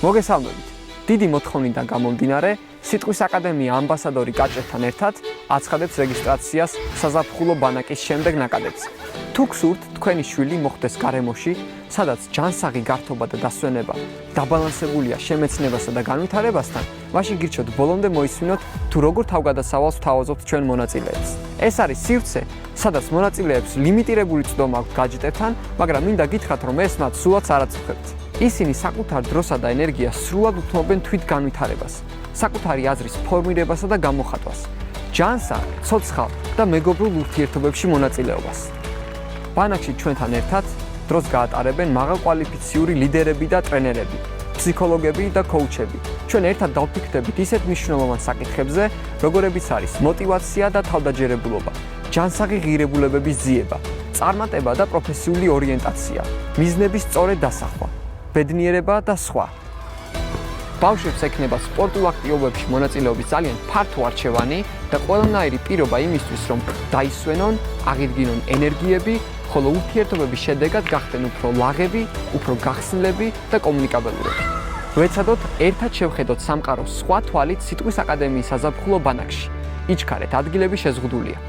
მოგესალმებით. დიდი მოთხოვნიდან გამომდინარე, სიტყვის აკადემია ამბასადორი კაჭებთან ერთად აცხადებს რეგისტრაციას საზაფხულო ბანაკის შემდეგ ნაკადებზე. თუ გსურთ თქვენი შვილი მოხვდეს გარემოში, სადაც ჯანსაღი გართობა და დასვენება დაბალანსებულია შემეცნებასა და განვითარებასთან, მაშინ გირჩევთ ბოლომდე მოისმინოთ თუ როგორ თავგადასავალს ვთავაზობთ ჩვენ მონაწილეებს. ეს არის სივრცე, სადაც მონაწილეებს ლიმიტირებული წვდომა აქვთ გაჯეტებთან, მაგრამ მინდა გითხრათ, რომ ეს მათ სულაც არ აწუხებთ. ისინი საკუთარ დროსა და ენერგიას სრულად უთმობენ თვით განვითარებას, საკუთარი აზრის ფორმირებასა და გამოხატვას, ჯანსაღ, ცოცხალ და მეგობრულ ურთიერთობებში მონაწილეობას. ბანაკში ჩვენთან ერთად დროს გაატარებენ მაღალკვალიფიციური ლიდერები და ტრენერები, ფსიქოლოგები და კოუჩები. ჩვენ ერთად დავფიქრდებით ისეთ მნიშვნელოვან საკითხებზე, როგორებიც არის мотивация და თავდაჯერებულობა, ჯანსაღი ღირებულებების ძიება, წარმატება და პროფესიული ორიენტაცია, მიზნების სწორედ დასახვა, ბედნიერება და სხვა. ბავშვებს ექნება სპორტულ აქტივობებში მონაწილეობის ძალიან ფართო არჩევანი და ყველანაირი პირობა იმისთვის, რომ დაისვენონ, აღიდგინონ ენერგიები, ხოლო ურთიერთობების შედეგად გახდნენ უფრო ლაღები, უფრო გახსნილები და კომუნიკაბელურები. ვეცადოთ ერთად შევხედოთ სამყაროს სხვა თვალით სიტყვის აკადემიის საზაფხულო ბანაკში. იჩქარეთ, ადგილები შეზღუდულია.